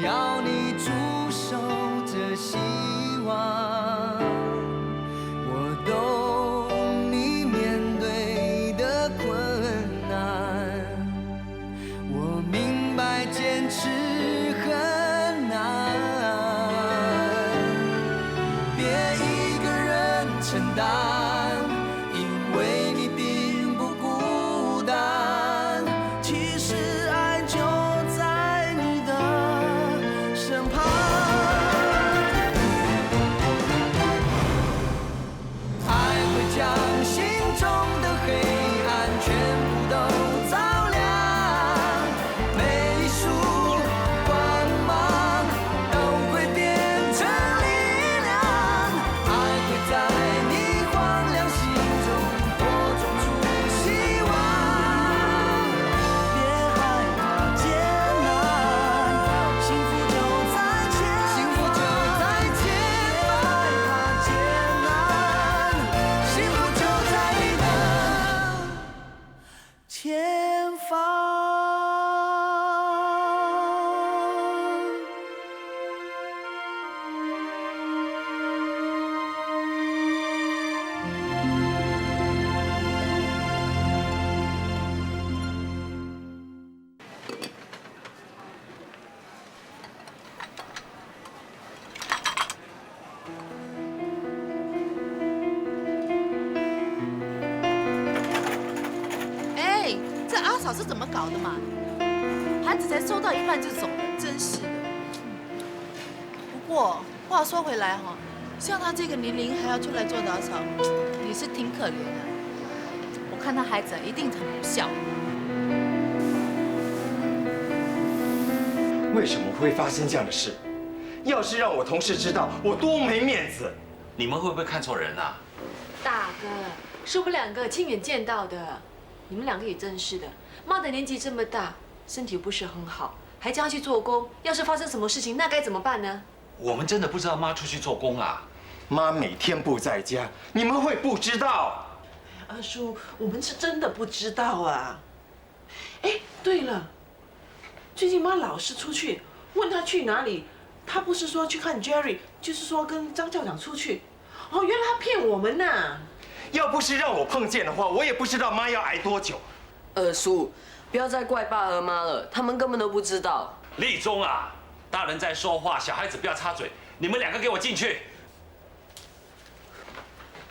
只要你驻守着希望，我懂你面对的困难，我明白坚持很难，别一个人承担，因为你并不孤单，其实爱就在你的身旁。爱会将心中的黑暗全部都照亮，每一束光芒都会变成力量。爱会在你荒凉心中播种出希望。别害怕艰难，幸福就在前方。幸福就在前方。别害怕艰难，幸福就在你的前方。哎，这阿嫂是怎么搞的嘛？孩子才收到一半就走了，真是的。不过话说回来哈，像她这个年龄还要出来做打扫，也是挺可怜的。我看她孩子一定很不孝。为什么会发生这样的事？要是让我同事知道，我多没面子！你们会不会看错人啊？大哥，是我们两个亲眼见到的，你们两个也真是的。妈的年纪这么大，身体不是很好，还叫她去做工，要是发生什么事情，那该怎么办呢？我们真的不知道妈出去做工啊。妈每天不在家，你们会不知道？二叔，我们是真的不知道啊。哎，对了，最近妈老是出去，问她去哪里，她不是说去看 Jerry， 就是说跟张校长出去。哦，原来她骗我们呐！要不是让我碰见的话，我也不知道妈要挨多久。二叔，不要再怪爸和妈了，他们根本都不知道。立中啊，大人在说话，小孩子不要插嘴。你们两个给我进去。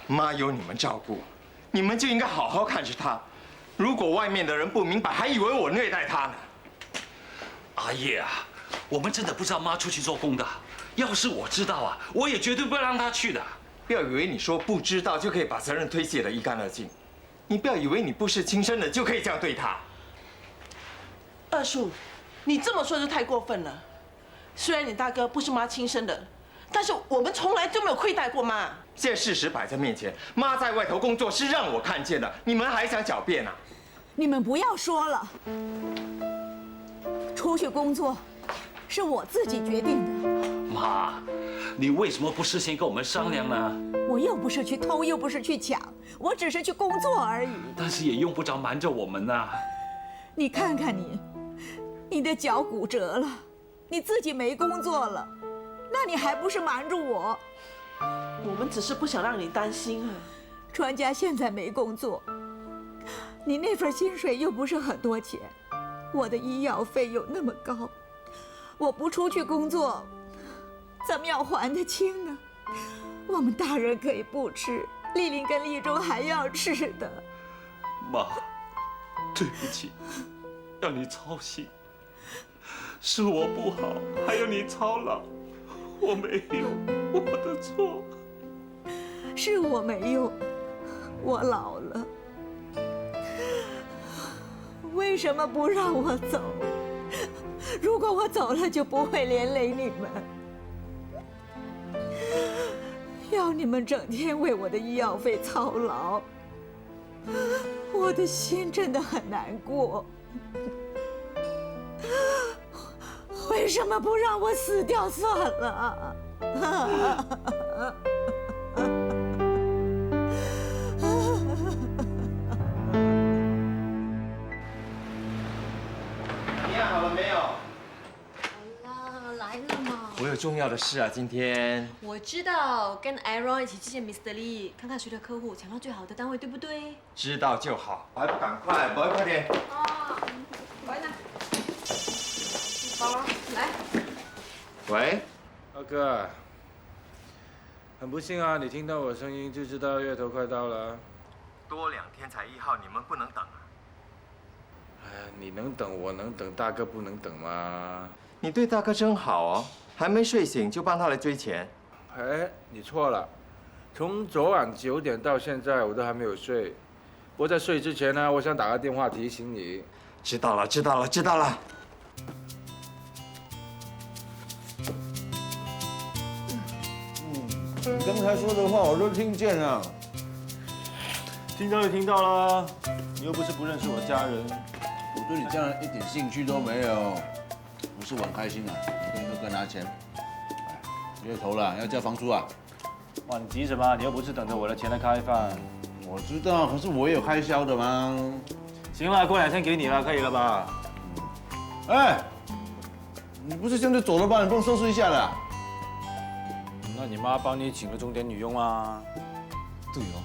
妈有你们照顾，你们就应该好好看着她。如果外面的人不明白，还以为我虐待她呢。阿叶啊，我们真的不知道妈出去做工的。要是我知道啊，我也绝对不会让她去的。不要以为你说不知道就可以把责任推卸得一干二净。你不要以为你不是亲生的就可以这样对她。二叔，你这么说就太过分了。虽然你大哥不是妈亲生的，但是我们从来就没有亏待过妈。现在事实摆在面前，妈在外头工作是让我看见的，你们还想狡辩啊？你们不要说了，出去工作是我自己决定的。妈，你为什么不事先跟我们商量呢？我又不是去偷，又不是去抢，我只是去工作而已。但是也用不着瞒着我们呐。你看看你，你的脚骨折了，你自己没工作了，那你还不是瞒着我？我们只是不想让你担心啊。川家现在没工作，你那份薪水又不是很多钱，我的医药费又那么高，我不出去工作，怎么样还得清呢？我们大人可以不吃，丽玲跟丽中还要吃的。妈，对不起，让你操心，是我不好，还有你操劳，我没有，我的错。是我没用，我老了，为什么不让我走？如果我走了，就不会连累你们。要你们整天为我的医药费操劳，我的心真的很难过。为什么不让我死掉算了？你验好了没有？好啦，来有重要的事啊，今天。我知道，跟 Aaron 一起去见 Mr. Lee， 看看谁的客户抢到最好的单位，对不对？知道就好，还不赶快，宝贝快点。哦，宝贝呢？宝宝，来。喂，二哥，很不幸啊，你听到我声音就知道月头快到了。多2天才1号，你们不能等啊。哎呀，你能等，我能等，大哥不能等吗？你对大哥真好哦，还没睡醒就帮他来追钱。哎，你错了，从昨晚9点到现在我都还没有睡。不过在睡之前呢，我想打个电话提醒你。知道了，知道了，知道了。你刚才说的话我都听见了，听到就听到了。你又不是不认识我家人，我对你家人一点兴趣都没有。不是我很开心啊，你跟哥哥拿钱，月头了要交房租啊。哇，你急什么？你又不是等着我的钱来开饭。我知道，可是我也有开销的嘛。行了，过2天给你了，可以了吧？哎，你不是现在走了吧？你不用收拾一下了。那你妈帮你请了钟点女佣啊？对哦，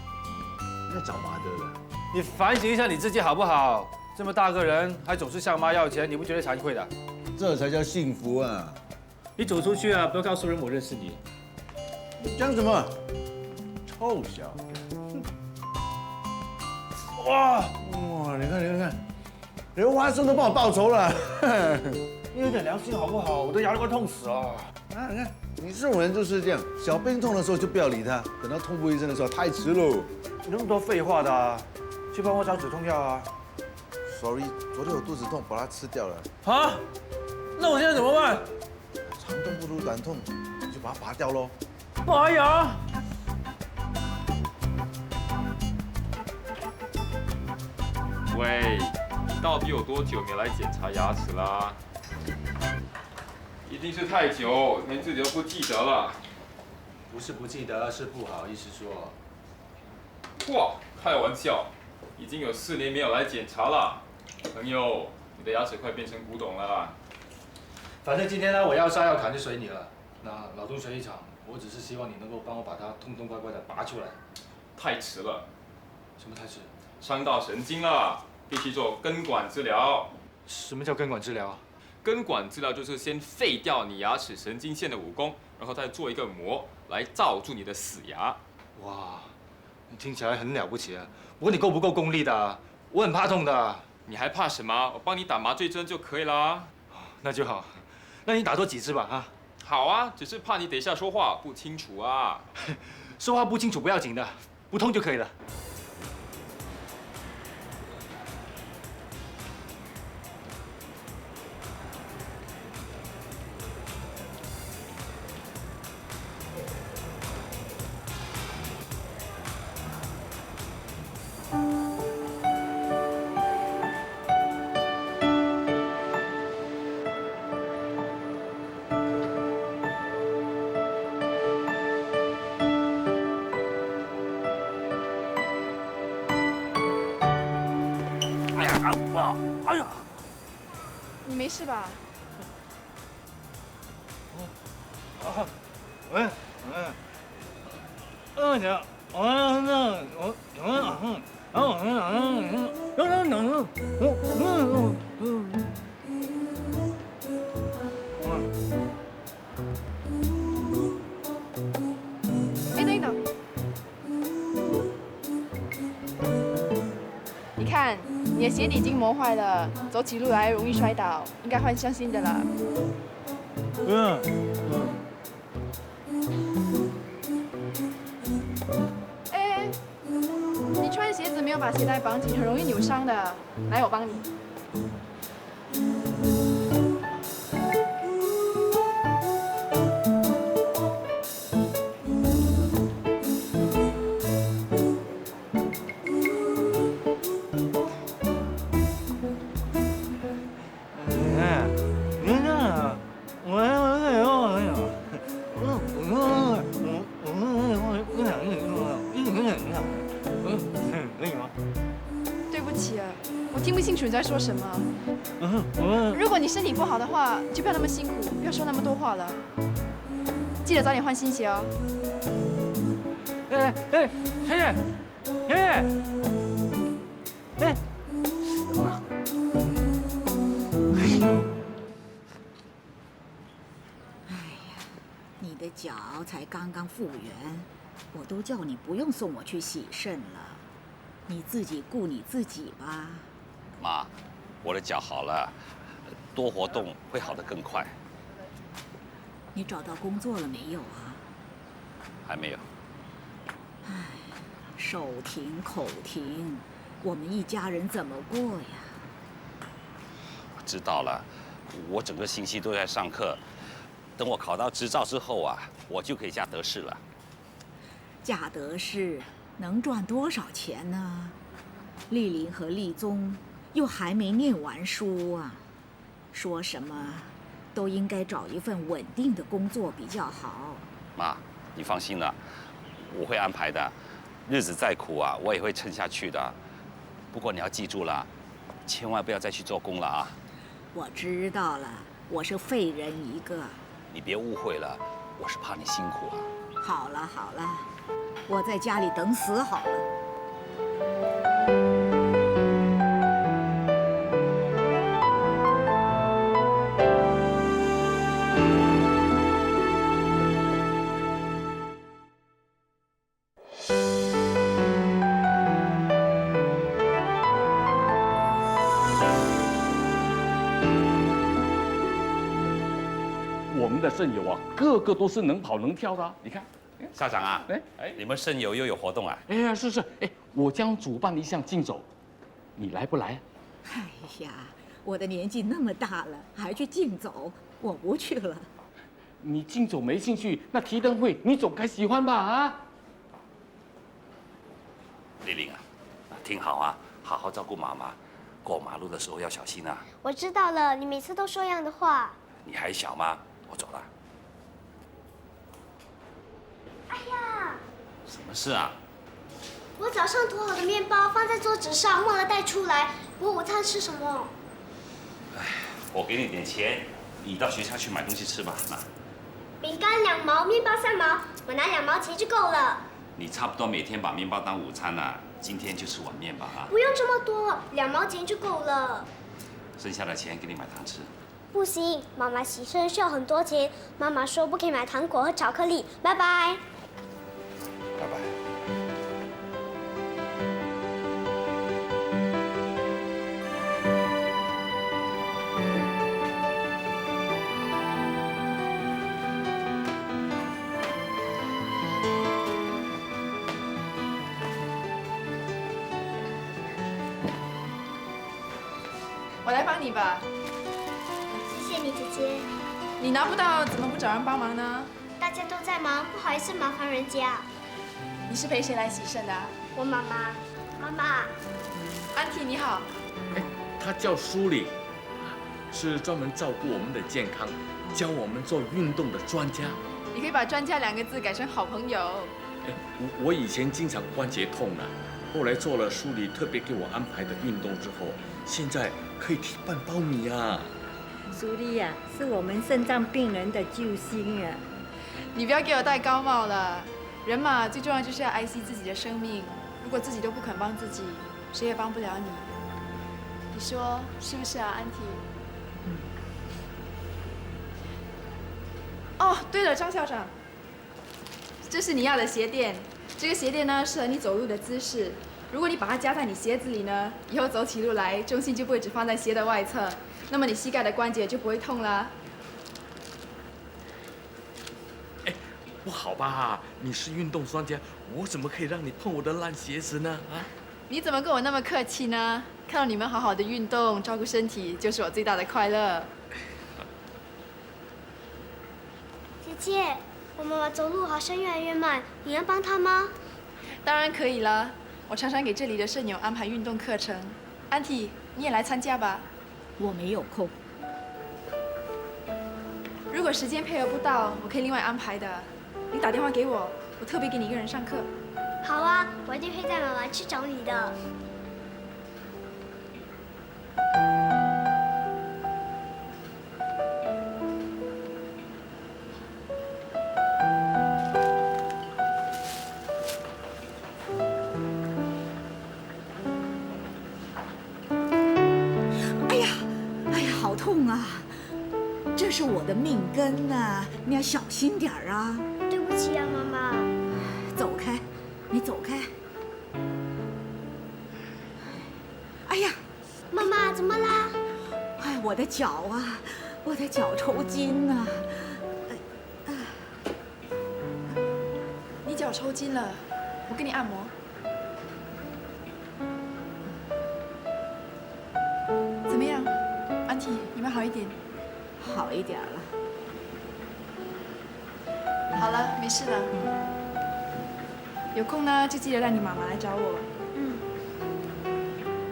那找麻的了。你反省一下你自己好不好？这么大个人还总是向妈要钱，你不觉得惭愧的？这才叫幸福啊！你走出去啊，不要告诉人我认识你。讲什么？臭小子！哇，你看，连花生都帮我报仇了。你有点良心好不好？我都牙都快痛死了。啊，你看，你这种人就是这样，小病痛的时候就不要理他，等到痛不欲生的时候太迟喽。那么多废话的啊，去帮我找止痛药啊。Sorry， 昨天我肚子痛，把它吃掉了。啊？那我现在怎么办？长痛不如短痛，你就把它拔掉喽。拔牙？喂，你到底有多久没来检查牙齿啦？一定是太久，连自己都不记得了。不是不记得，是不好意思说。哇，开玩笑，已经有4年没有来检查了。朋友，你的牙齿快变成古董了。反正今天呢，我要杀要砍就随你了。那劳动权益场，我只是希望你能够帮我把它痛痛快快的拔出来。太迟了。什么太迟？伤到神经了，必须做根管治疗。什么叫根管治疗啊？根管治疗就是先废掉你牙齿神经线的武功，然后再做一个膜来罩住你的死牙。哇，你听起来很了不起啊！不过你够不够功力的啊？我很怕痛的。你还怕什么？我帮你打麻醉针就可以啦。那就好，那你打多几支吧啊？好啊，只是怕你等一下说话不清楚啊。说话不清楚不要紧的，不痛就可以了。哎呀，你没事吧？哎，等一等，你看。你的鞋底已经磨坏了，走起路来容易摔倒，应该换上新的了。哎，你穿鞋子没有把鞋带绑紧，很容易扭伤的。来，我帮你。对不起啊，我听不清楚你在说什么。如果你身体不好的话，就不要那么辛苦，不要说那么多话了。记得早点换新鞋哦。哎，爷爷，爷爷，哎，你的脚才刚刚复原，我都叫你不用送我去洗肾了，你自己顾你自己吧。妈，我的脚好了，多活动会好得更快。你找到工作了没有啊？还没有。唉，手停口停，我们一家人怎么过呀？我知道了，我整个星期都在上课。等我考到执照之后啊，我就可以嫁德士了。嫁德士能赚多少钱呢？丽玲和丽宗又还没念完书啊，说什么都应该找一份稳定的工作比较好。妈，你放心了，我会安排的。日子再苦啊，我也会撑下去的。不过你要记住了，千万不要再去做工了啊！我知道了，我是废人一个。你别误会了，我是怕你辛苦啊。好了好了，我在家里等死好了。我们的肾友啊，个个都是能跑能跳的啊。你看，校长啊，你们肾友又有活动啊？哎呀，是，我将主办一项竞走，你来不来？哎呀，我的年纪那么大了，还去竞走，我不去了。你竞走没兴趣，那提灯会你总该喜欢吧？啊？丽玲啊，听好啊，好好照顾妈妈，过马路的时候要小心啊。我知道了，你每次都说一样的话。你还小吗？我走了。哎呀，什么事啊？我早上涂好的面包放在桌子上，忘了带出来。我午餐吃什么？我给你点钱，你到学校去买东西吃吧。那饼干2毛，面包3毛，我拿2毛钱就够了。你差不多每天把面包当午餐啊，今天就吃碗面吧啊。不用这么多，2毛钱就够了。剩下的钱给你买糖吃。不行，妈妈洗肾需要很多钱。妈妈说不可以买糖果和巧克力。拜拜。拜拜。我来帮你吧。谢谢你，姐姐。你拿不到，怎么不找人帮忙呢？大家都在忙，不好意思麻烦人家。你是陪谁来洗肾的？我妈妈。妈妈。安婷你好。他叫苏里，是专门照顾我们的健康、教我们做运动的专家。你可以把“专家”2个字改成好朋友。我以前经常关节痛啊，后来做了苏里特别给我安排的运动之后，现在可以提半包米啊。苏丽呀，是我们肾脏病人的救星啊！你不要给我戴高帽了，人嘛，最重要就是要爱惜自己的生命。如果自己都不肯帮自己，谁也帮不了你。你说是不是啊，安婷？哦，对了，张校长，这是你要的鞋垫。这个鞋垫呢，适合你走路的姿势。如果你把它夹在你鞋子里呢，以后走起路来重心就不会只放在鞋的外侧，那么你膝盖的关节就不会痛了。不好吧？你是运动专家，我怎么可以让你碰我的烂鞋子呢？啊！你怎么跟我那么客气呢？看到你们好好的运动，照顾身体，就是我最大的快乐。姐姐，我妈妈走路好像越来越慢，你要帮她吗？当然可以了，我常常给这里的肾友安排运动课程。安婷，你也来参加吧。我没有空。如果时间配合不到，我可以另外安排的。你打电话给我，我特别给你一个人上课。好啊，我一定会带妈妈去找你的。的命根呐，你要小心点儿啊！对不起啊，妈妈。走开，你走开。哎呀，妈妈怎么啦？哎，我的脚啊，我的脚抽筋呐！你脚抽筋了，我给你按摩。怎么样，安提，有没有好一点？好一点了。好了，没事了。有空呢，就记得让你妈妈来找我。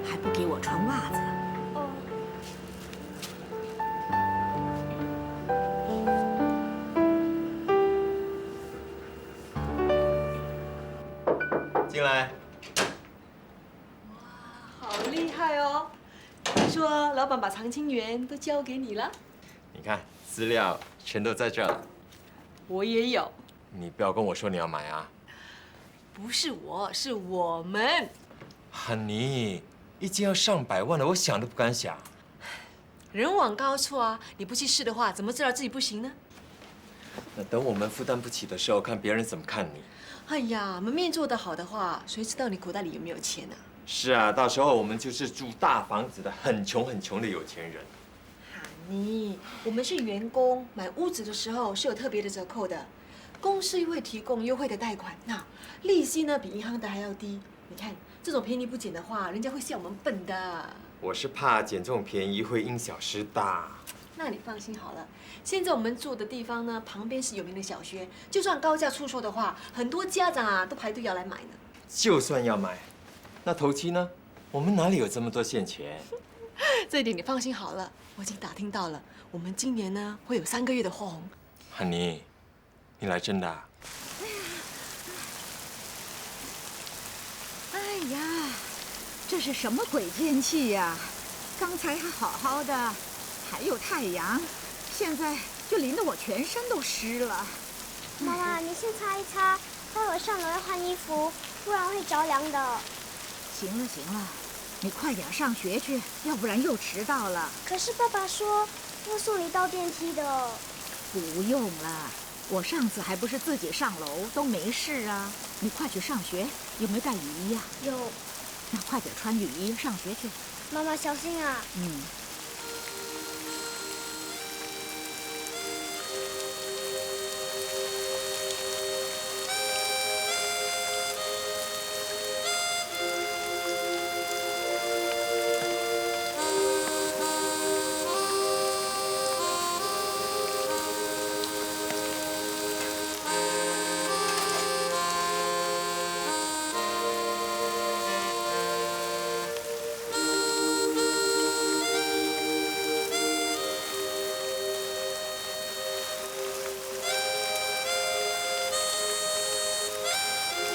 还不给我穿袜子？进来。好厉害哦！听说老板把常青园都交给你了？你看资料全都在这儿。我也有。你不要跟我说你要买啊。不是我，是我们。汉妮，一件要上百万的，我想都不敢想。人往高处啊！你不去试的话，怎么知道自己不行呢？那等我们负担不起的时候，看别人怎么看你。哎呀，门面做得好的话，谁知道你口袋里有没有钱呢？是啊，到时候我们就是住大房子的很穷很穷的有钱人。你，我们是员工，买屋子的时候是有特别的折扣的，公司会提供优惠的贷款，那利息呢比银行的还要低。你看这种便宜不捡的话，人家会笑我们笨的。我是怕捡这种便宜会因小失大。那你放心好了，现在我们住的地方呢，旁边是有名的小学，就算高价出售的话，很多家长啊都排队要来买呢。就算要买，那头期呢？我们哪里有这么多现钱？这一点你放心好了，我已经打听到了，我们今年呢会有3个月的花红。汉妮，你来真的啊？哎呀，这是什么鬼天气呀？刚才还好好的，还有太阳，现在就淋得我全身都湿了。妈妈，你先擦一擦，待会上楼要换衣服，不然会着凉的。行了行了，你快点上学去，要不然又迟到了。可是爸爸说要送你到电梯的。不用了，我上次还不是自己上楼都没事啊。你快去上学，有没有带雨衣呀？有。那快点穿雨衣上学去。妈妈小心啊。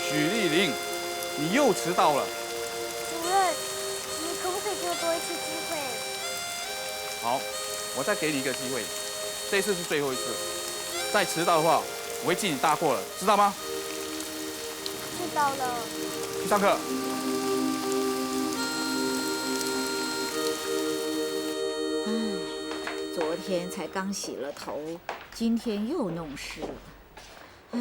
许丽玲，你又迟到了。主任，你可不可以给我多一次机会？好，我再给你一个机会，这次是最后一次。再迟到的话，我会记你大过了，知道吗？知道了。去上课。昨天才刚洗了头，今天又弄湿了。哎。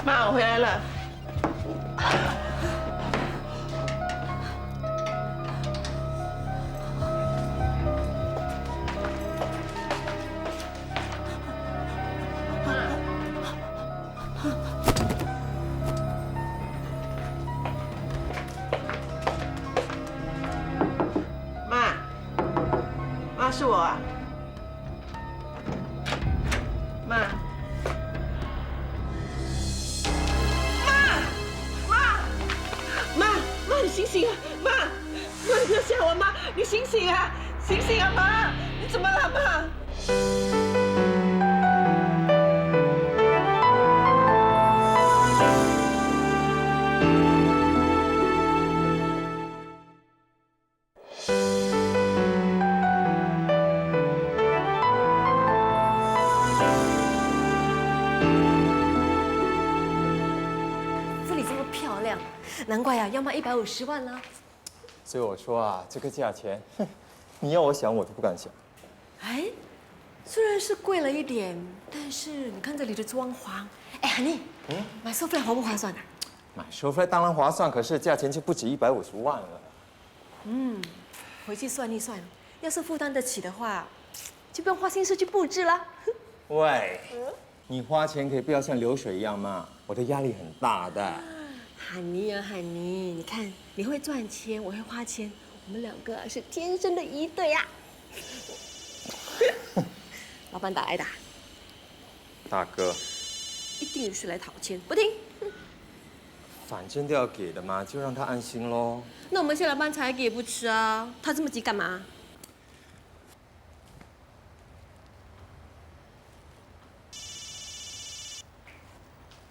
妈，我回来了。妈，妈是我啊。妈。妈，你醒醒啊！妈，你不要吓我！妈，你醒醒啊！醒醒啊！妈，你怎么了？妈。漂亮，难怪呀，要卖150万啦。所以我说啊，这个价钱，哼，你要我想我都不敢想。哎，虽然是贵了一点，但是你看这里的装潢，哎，韩妮，买 Softlite 划不划算啊？买 Softlite 当然划算，可是价钱就不止150万了。回去算一算，要是负担得起的话，就不用花心思去布置啦。喂，你花钱可以不要像流水一样嘛，我的压力很大的。韩妮啊，韩妮，你看你会赚钱，我会花钱，我们两个是天生的一对呀。老板打来的，大哥，一定是来讨钱，不听。反正都要给的嘛，就让他安心喽。那我们下了班才给也不吃啊，他这么急干嘛？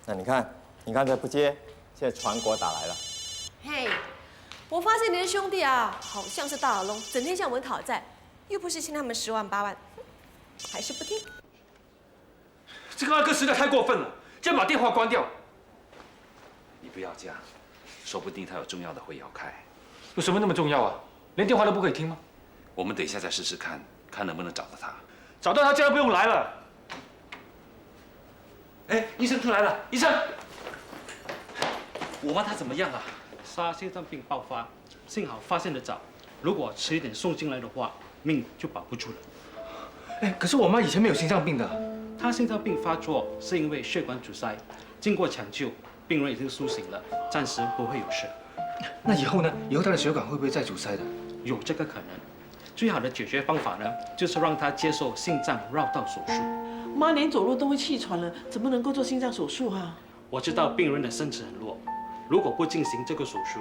那你看，你刚才不接，现在船给我打来了。嘿，我发现你的兄弟啊，好像是大耳窿，整天向我们讨债，又不是欠他们10万8万，还是不听。这个二哥实在太过分了，竟然把电话关掉。你不要这样，说不定他有重要的会要开。有什么那么重要啊？连电话都不可以听吗？我们等一下再试试看，看能不能找到他。找到他，这样不用来了。哎，医生出来了，医生。我妈她怎么样啊？杀心脏病爆发，幸好发现得早，如果迟一点送进来的话，命就保不住了。哎，可是我妈以前没有心脏病的。她心脏病发作是因为血管阻塞，经过抢救，病人已经苏醒了，暂时不会有事。那以后呢？以后她的血管会不会再阻塞的？有这个可能。最好的解决方法呢，就是让她接受心脏绕道手术。妈连走路都会气喘了，怎么能够做心脏手术啊？我知道病人的身子很弱，如果不进行这个手术，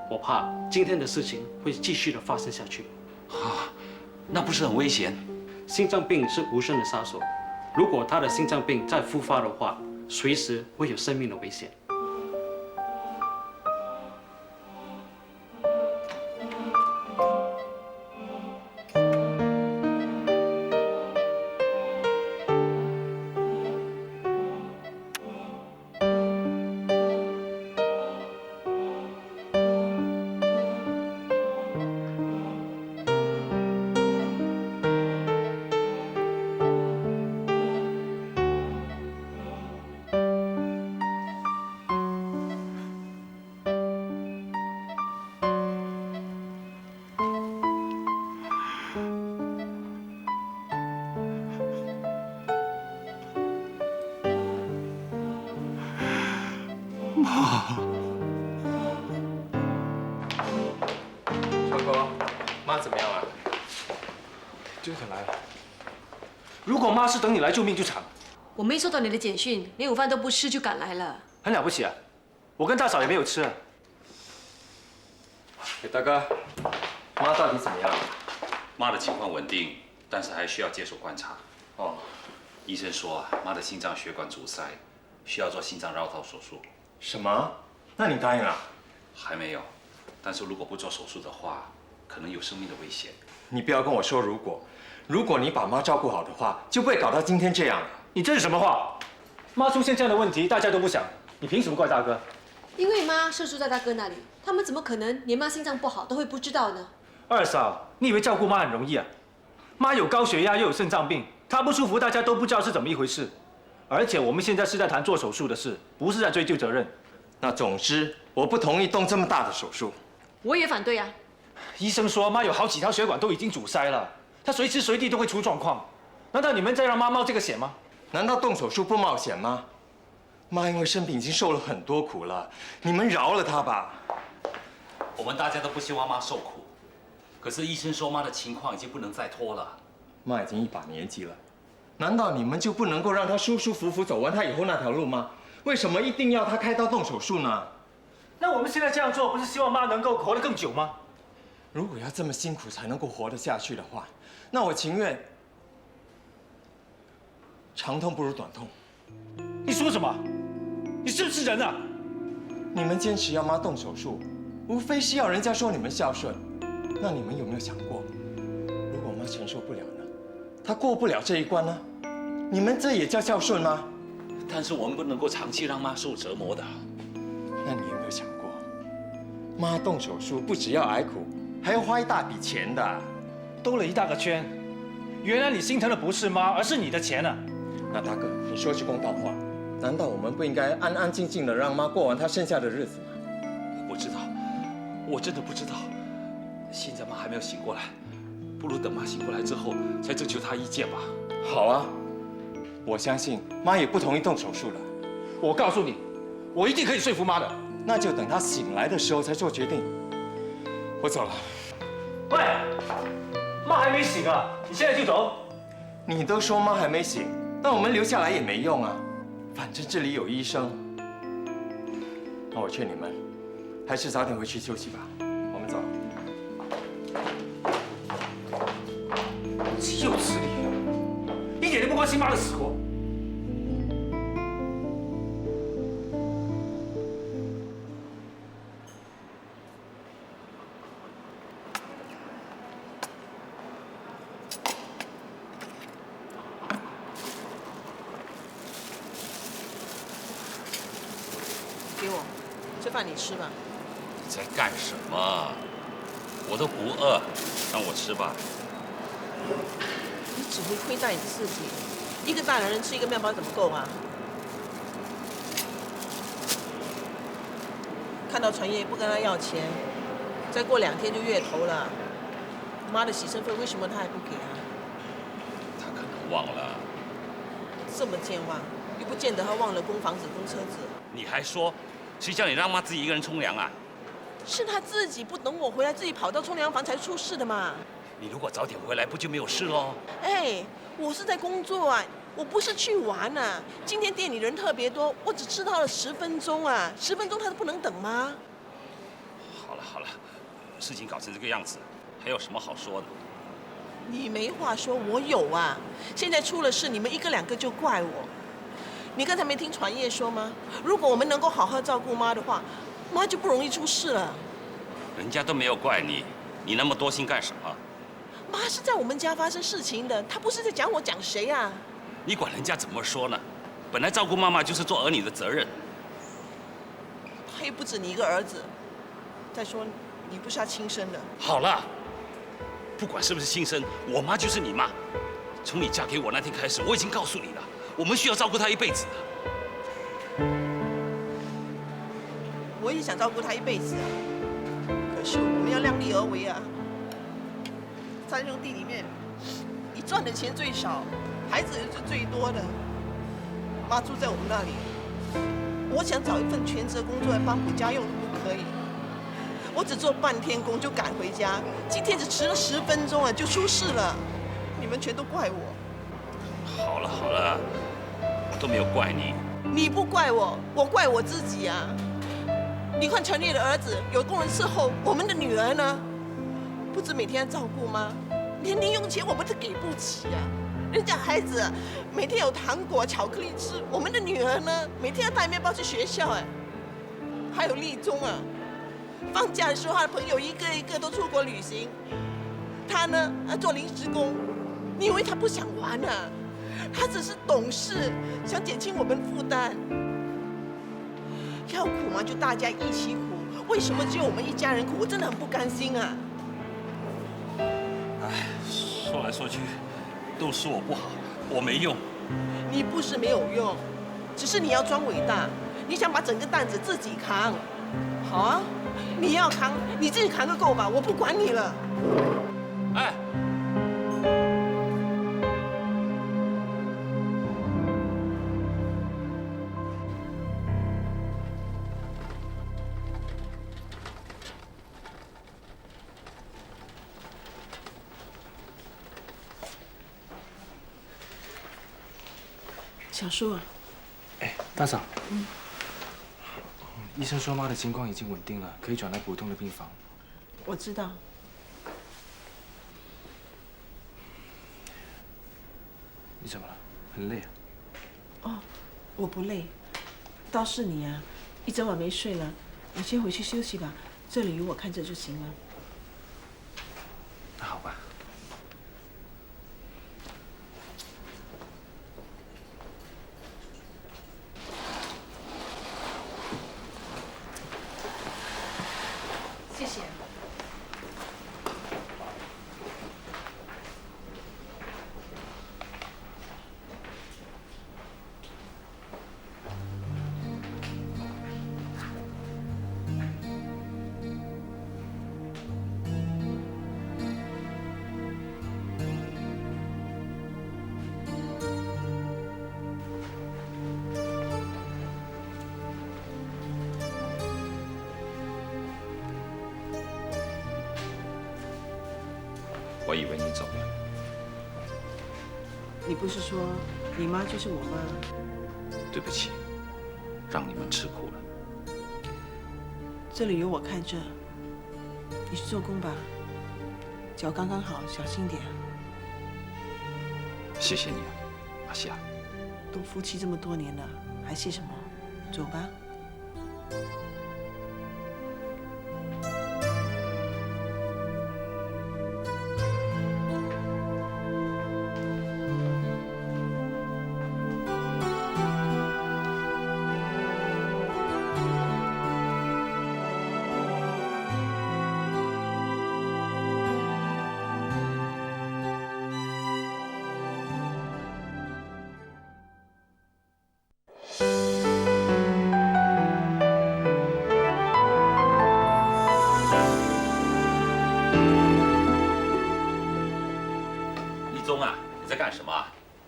我怕今天的事情会继续的发生下去。啊，那不是很危险？心脏病是无声的杀手，如果他的心脏病再复发的话，随时会有生命的危险。小狗，妈怎么样了？就等来了。如果妈是等你来救命就惨。我没收到你的简讯，连午饭都不吃就赶来了。很了不起啊！我跟大嫂也没有吃。哎，大哥，妈到底怎么样？妈的情况稳定，但是还需要接受观察。哦，医生说啊，妈的心脏血管阻塞，需要做心脏绕道手术。什么？那你答应了？还没有，但是如果不做手术的话，可能有生命的危险。你不要跟我说如果，如果你把妈照顾好的话，就不会搞到今天这样了。你这是什么话？妈出现这样的问题，大家都不想，你凭什么怪大哥？因为妈是住在大哥那里，他们怎么可能连妈心脏不好都会不知道呢？二嫂，你以为照顾妈很容易啊？妈有高血压又有肾脏病，她不舒服，大家都不知道是怎么一回事。而且我们现在是在谈做手术的事，不是在追究责任。那总之，我不同意动这么大的手术。我也反对啊。医生说妈有好几条血管都已经阻塞了，她随时随地都会出状况。难道你们在让妈冒这个险吗？难道动手术不冒险吗？妈因为生病已经受了很多苦了，你们饶了她吧。我们大家都不希望妈受苦，可是医生说妈的情况已经不能再拖了。妈已经一把年纪了，难道你们就不能够让她舒舒服服走完她以后那条路吗？为什么一定要她开刀动手术呢？那我们现在这样做，不是希望妈能够活得更久吗？如果要这么辛苦才能够活得下去的话，那我情愿长痛不如短痛。你说什么？你是不是人啊？你们坚持要妈动手术，无非是要人家说你们孝顺。那你们有没有想过，如果妈承受不了呢？她过不了这一关呢？你们这也叫孝顺吗？但是我们不能够长期让妈受折磨的。那你有没有想过，妈动手术不只要挨苦，还要花一大笔钱的，兜了一大个圈。原来你心疼的不是妈，而是你的钱啊！那大哥，你说句公道话，难道我们不应该安安静静的让妈过完她剩下的日子吗？我不知道，我真的不知道。现在妈还没有醒过来，不如等妈醒过来之后再征求她意见吧。好啊，我相信妈也不同意动手术了。我告诉你，我一定可以说服妈的。那就等她醒来的时候才做决定。我走了。喂，妈还没醒啊，你现在就走？你都说妈还没醒，那我们留下来也没用啊。反正这里有医生。那我劝你们，还是早点回去休息吧。我们走。岂有此理啊！一点都不关心妈的死活。给我，这饭你吃吧。你在干什么？我都不饿，让我吃吧。你只会亏待你自己，一个大男人吃一个面包怎么够啊？看到传业不跟他要钱，再过2天就月头了。妈的洗身费为什么他还不给啊？他可能忘了。这么健忘，又不见得他忘了供房子、供车子。你还说，谁叫你让妈自己一个人冲凉啊？是他自己不等我回来，自己跑到冲凉房才出事的嘛。你如果早点回来，不就没有事喽？哎，我是在工作啊，我不是去玩啊。今天店里人特别多，我只迟到了10分钟啊，10分钟他都不能等吗？好了好了，事情搞成这个样子，还有什么好说的？你没话说，我有啊。现在出了事，你们一个两个就怪我。你刚才没听传业说吗？如果我们能够好好照顾妈的话，妈就不容易出事了。人家都没有怪你，你那么多心干什么？妈是在我们家发生事情的，她不是在讲我讲谁啊？你管人家怎么说呢？本来照顾妈妈就是做儿女的责任。她又不止你一个儿子。再说，你不是她亲生的。好了，不管是不是亲生，我妈就是你妈。从你嫁给我那天开始，我已经告诉你了，我们需要照顾她一辈子的。我也想照顾她一辈子啊，可是我们要量力而为啊。3兄弟里面，你赚的钱最少，孩子也是最多的。妈住在我们那里，我想找一份全职工作来帮补家用都不可以。我只做半天工就赶回家，今天只迟了10分钟啊，就出事了。你们全都怪我。好了好了，我都没有怪你。你不怪我，我怪我自己啊。你看陈烈的儿子有工人伺候，我们的女儿呢？不止每天要照顾吗？连零用钱我们都给不起啊！人家孩子每天有糖果、巧克力吃，我们的女儿呢，每天要带面包去学校哎。还有立中啊，放假的时候他的朋友一个一个都出国旅行，他呢做临时工。你以为他不想玩啊？他只是懂事，想减轻我们负担。要苦嘛，就大家一起苦。为什么只有我们一家人苦？我真的很不甘心啊！哎，说来说去，都是我不好，我没用。你不是没有用，只是你要装伟大，你想把整个担子自己扛。好啊，你要扛，你自己扛个够吧，我不管你了。哎。小叔啊，哎，大嫂，医生说妈的情况已经稳定了，可以转来普通的病房。我知道。你怎么了？很累啊？哦，我不累，倒是你啊，一整晚没睡了，你先回去休息吧，这里有我看着就行了。那好吧。我以为你走了。你不是说你妈就是我妈？对不起，让你们吃苦了。这里有我看着，你去做工吧，脚刚刚好，小心点。谢谢你啊，阿西亚。都夫妻这么多年了，还谢什么？走吧。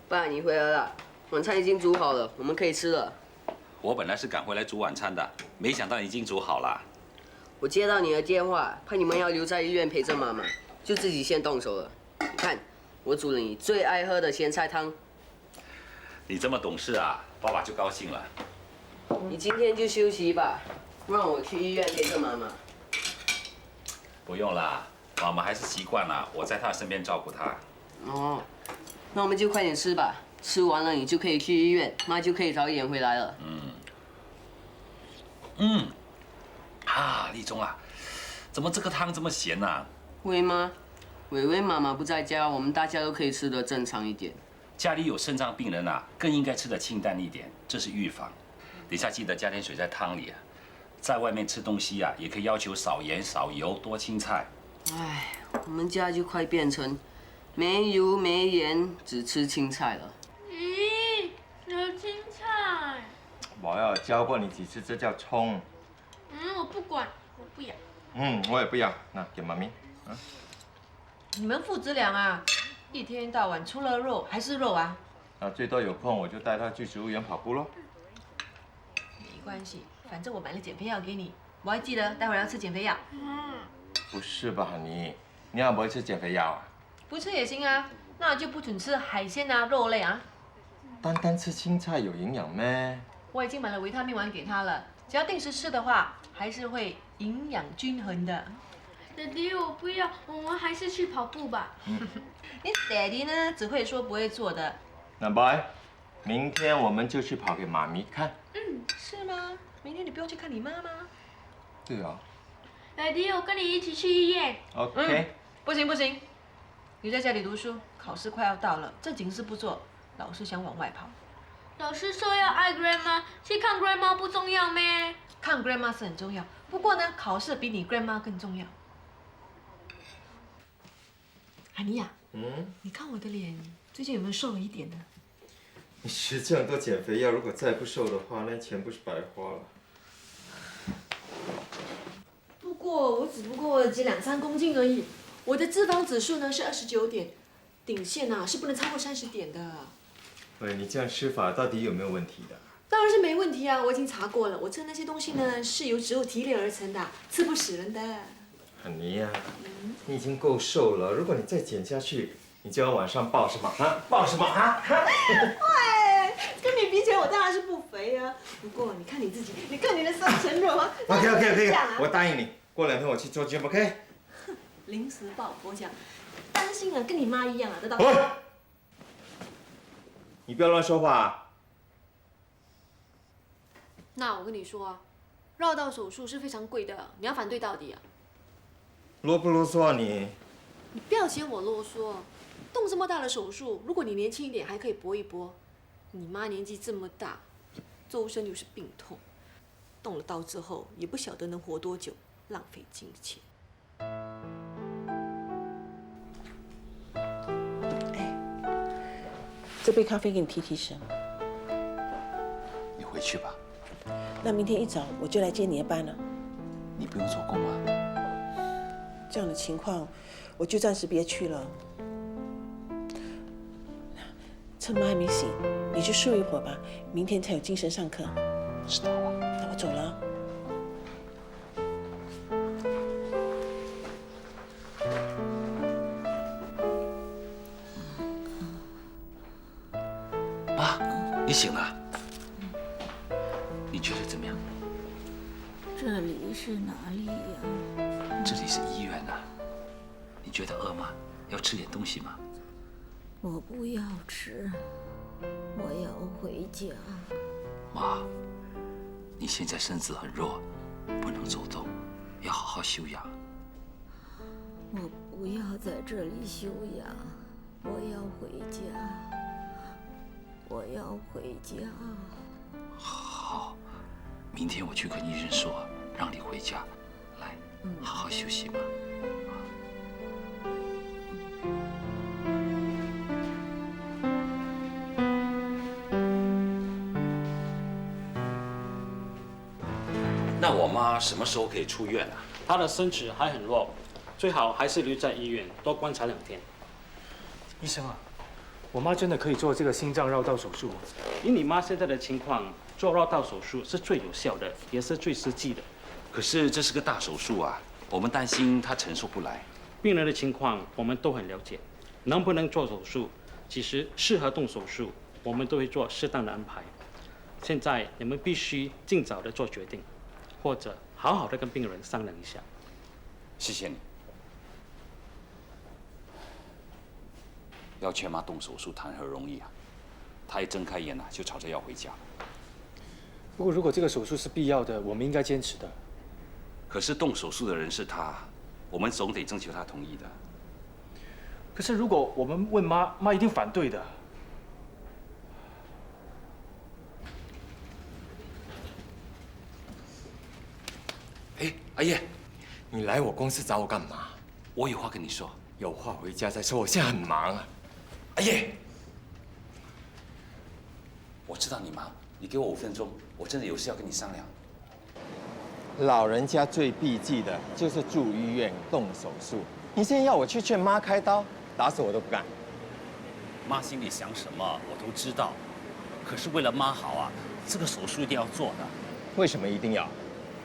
爸，你回来了，晚餐已经煮好了，我们可以吃了。我本来是赶回来煮晚餐的，没想到已经煮好了。我接到你的电话，怕你们要留在医院陪着妈妈，就自己先动手了。你看，我煮了你最爱喝的咸菜汤。你这么懂事啊，爸爸就高兴了。你今天就休息吧，让我去医院陪着妈妈。不用啦，妈妈还是习惯了我在她身边照顾她。哦。那我们就快点吃吧，吃完了你就可以去医院，妈就可以早一点回来了。立中啊，怎么这个汤这么咸啊？会吗？伟伟妈妈不在家，我们大家都可以吃得正常一点。家里有肾脏病人啊，更应该吃得清淡一点，这是预防。等下记得加点水在汤里啊。在外面吃东西啊，也可以要求少盐少油，多青菜。哎，我们家就快变成没油没盐，只吃青菜了。咦，有青菜？我要教过你几次，这叫葱。我不管，我不要。我也不要，那给妈咪。你们父子俩啊，一天到晚除了肉还是肉啊。那最多有空我就带他去植物园跑步咯。没关系，反正我买了减肥药给你，我还记得待会儿要吃减肥药。不是吧，你要不会吃减肥药啊？不吃也行啊，那就不准吃海鲜啊、肉类啊。单单吃青菜有营养咩？我已经买了维他命丸给他了，只要定时吃的话，还是会营养均衡的。Daddy， 我不要，我们还是去跑步吧。你 Daddy 呢，只会说不会做的。那 boy， 明天我们就去跑给妈咪看。是吗？明天你不用去看你妈吗？对啊。Daddy， 我跟你一起去医院。OK。不行不行，你在家里读书，考试快要到了，正经事不做，老是想往外跑。老师说要爱 grandma， 去看 grandma 不重要咩？看 grandma 是很重要，不过呢，考试比你 grandma 更重要。海尼亚，你看我的脸，最近有没有瘦了一点呢？你吃这样多减肥药，如果再不瘦的话，那钱不是白花了。不过我只不过减2-3公斤而已，我的脂肪指数呢是29点，顶线啊是不能超过30点的。喂，你这样吃法到底有没有问题的？当然是没问题啊，我已经查过了，我吃的那些东西呢是由植物提炼而成的，吃不死人的。海尼呀，你已经够瘦了，如果你再减下去，你就要晚上暴什么啊？暴什么啊？喂，跟你比起来，我当然是不肥啊。不过你看你自己，你看你的3层肉啊。OK， 我答应你，过2天我去做 gym，OK？ 临时抱佛脚，担心啊，跟你妈一样啊，得到。你不要乱说话啊！那我跟你说啊，绕道手术是非常贵的，你要反对到底啊？啰不啰嗦啊你？你不要嫌我啰嗦，动这么大的手术，如果你年轻一点还可以搏一搏。你妈年纪这么大，周身又是病痛，动了刀之后也不晓得能活多久，浪费金钱。这杯咖啡给你提提神。你回去吧。那明天一早我就来接你的班了。你不用做工吗？这样的情况，我就暂时别去了。趁妈还没醒，你去睡一会儿吧，明天才有精神上课。知道了。那我走了。你醒了？你觉得怎么样？这里是哪里呀？这里是医院啊。你觉得饿吗？要吃点东西吗？我不要吃，我要回家。妈，你现在身子很弱，不能走动，要好好休养。我不要在这里休养，我要回家，我要回家。好，明天我去跟医生说，让你回家。来，好好休息吧。那我妈什么时候可以出院啊？她的身体还很弱，最好还是留在医院多观察2天。医生啊，我妈真的可以做这个心脏绕道手术吗？以你妈现在的情况，做绕道手术是最有效的，也是最实际的。可是这是个大手术啊，我们担心她承受不来。病人的情况我们都很了解，能不能做手术，其实适合动手术，我们都会做适当的安排。现在你们必须尽早的做决定，或者好好的跟病人商量一下。谢谢你。要劝妈动手术谈何容易啊！她一睁开眼就吵着要回家。不过如果这个手术是必要的，我们应该坚持的。可是动手术的人是她，我们总得征求她同意的。可是如果我们问妈，妈一定反对的。哎，阿叶，你来我公司找我干嘛？我有话跟你说。有话回家再说，我现在很忙啊。阿叶，我知道你忙，你给我5分钟，我真的有事要跟你商量。老人家最避忌的就是住医院动手术。你现在要我去劝妈开刀，打死我都不干。妈心里想什么我都知道，可是为了妈好啊，这个手术一定要做的。为什么一定要？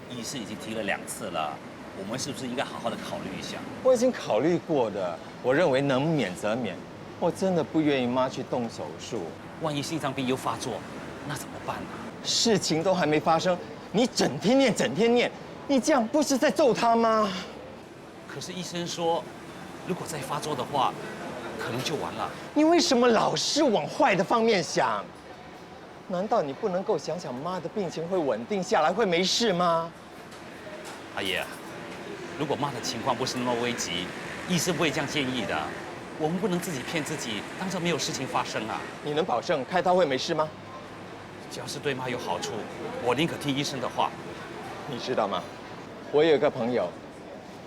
医生已经提了2次了，我们是不是应该好好的考虑一下？我已经考虑过的，我认为能免则免。我真的不愿意妈去动手术。万一心脏病又发作，那怎么办呢？事情都还没发生，你整天念，你这样不是在揍她吗？可是医生说，如果再发作的话，可能就完了。你为什么老是往坏的方面想？难道你不能够想想妈的病情会稳定下来，会没事吗？阿爷，如果妈的情况不是那么危急，医生不会这样建议的。我们不能自己骗自己，当成没有事情发生啊！你能保证开刀会没事吗？只要是对妈有好处，我宁可听医生的话。你知道吗？我有一个朋友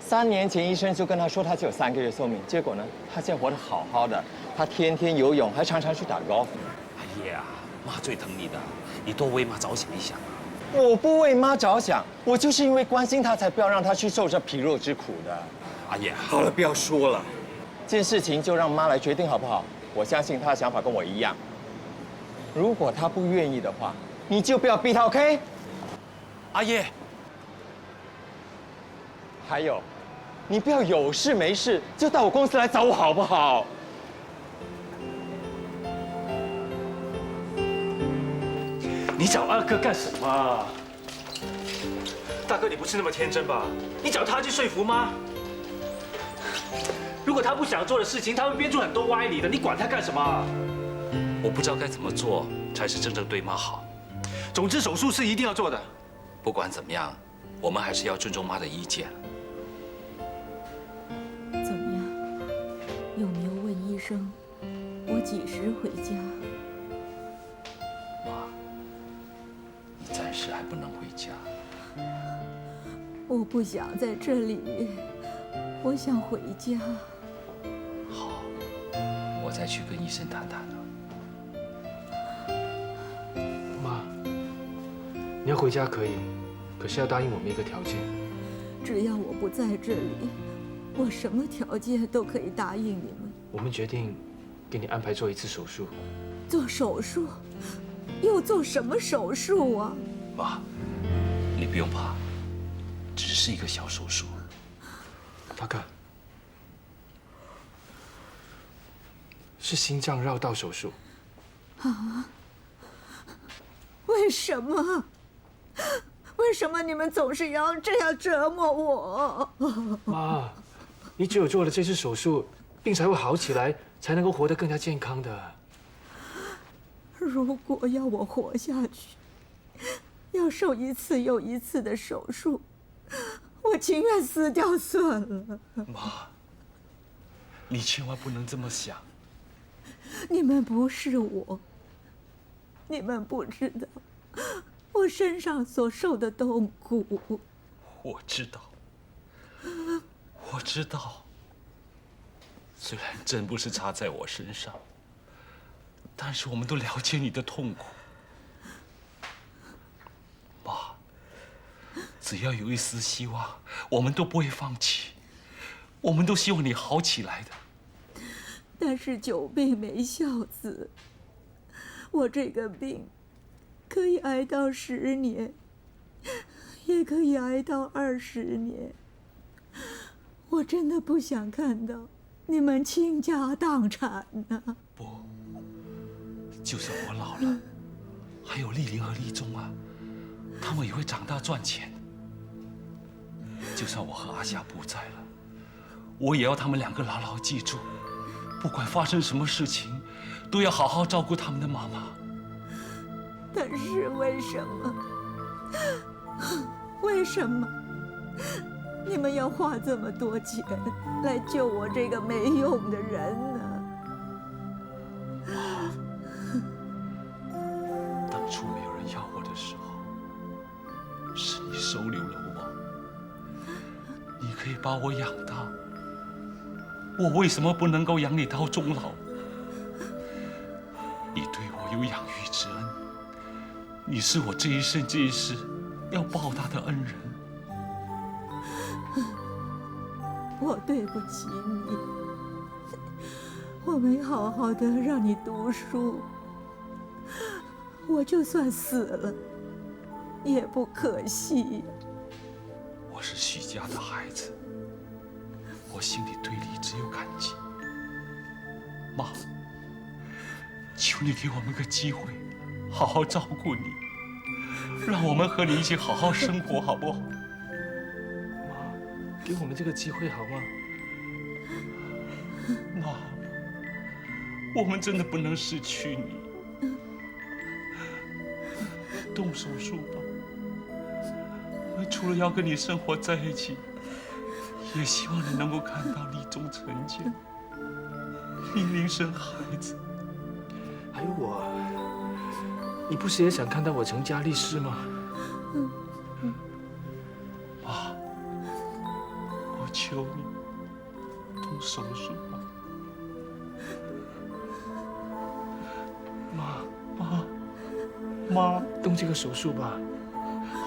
，3年前医生就跟他说他只有3个月寿命，结果呢，他现在活得好好的，他天天游泳，还常常去打高尔夫。阿爷啊，妈最疼你的，你多为妈着想一想啊！我不为妈着想，我就是因为关心她，才不要让她去受这皮肉之苦的。阿爷，好了，不要说了，这件事情就让妈来决定好不好？我相信她的想法跟我一样。如果她不愿意的话，你就不要逼她 ，OK？ 阿爷，还有，你不要有事没事就到我公司来找我，好不好？你找二哥干什么？大哥，你不是那么天真吧？你找他去说服妈？如果他不想做的事情，他会编出很多歪理的。你管他干什么？我不知道该怎么做才是真正对妈好。总之，手术是一定要做的。不管怎么样，我们还是要尊重妈的意见。怎么样？有没有问医生我几时回家？妈，你暂时还不能回家。我不想在这里，我想回家。好，我再去跟医生谈谈呢。妈，你要回家可以，可是要答应我们一个条件。只要我不在这里，我什么条件都可以答应你们。我们决定给你安排做一次手术。做手术？又做什么手术啊？妈，你不用怕，只是一个小手术。大哥，是心脏绕道手术。啊！为什么？为什么你们总是要这样折磨我？妈，你只有做了这次手术，病才会好起来，才能够活得更加健康的。如果要我活下去，要受一次又一次的手术，我情愿死掉算了。妈，你千万不能这么想。你们不是我，你们不知道我身上所受的痛苦。我知道，我知道。虽然针不是插在我身上，但是我们都了解你的痛苦。妈，只要有一丝希望，我们都不会放弃。我们都希望你好起来的。但是久病没孝子，我这个病可以挨到10年，也可以挨到20年。我真的不想看到你们倾家荡产呐！不，就算我老了，还有丽玲和丽忠啊，他们也会长大赚钱的。就算我和阿夏不在了，我也要他们2个牢牢记住，不管发生什么事情，都要好好照顾他们的妈妈。但是为什么？为什么你们要花这么多钱来救我这个没用的人呢？当初没有人要我的时候，是你收留了我，你可以把我养大，我为什么不能够养你到终老？你对我有养育之恩，你是我这一生这一世要报答的恩人。我对不起你，我没好好的让你读书，我就算死了也不可惜。我是许家的孩子，我心里对你只有感激。妈，求你给我们个机会，好好照顾你，让我们和你一起好好生活，好不好？给我们这个机会好吗？妈，我们真的不能失去你。动手术吧，我们除了要跟你生活在一起，也希望你能够看到立中成家，丽玲生孩子。还有我，你不是也想看到我成家立室吗？妈，我求你动手术吧。妈，动这个手术吧。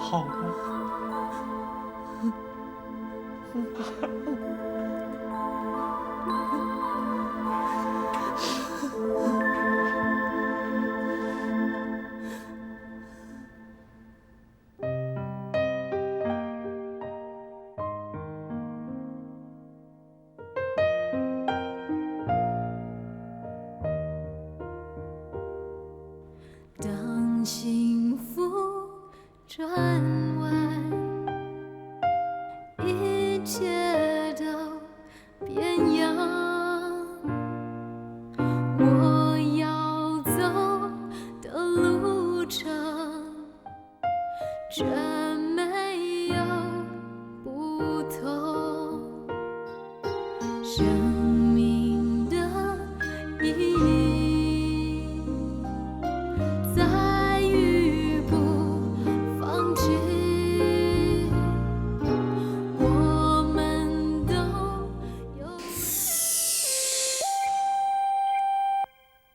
好吗？当幸福转弯，一切都变样。我要走的路程，这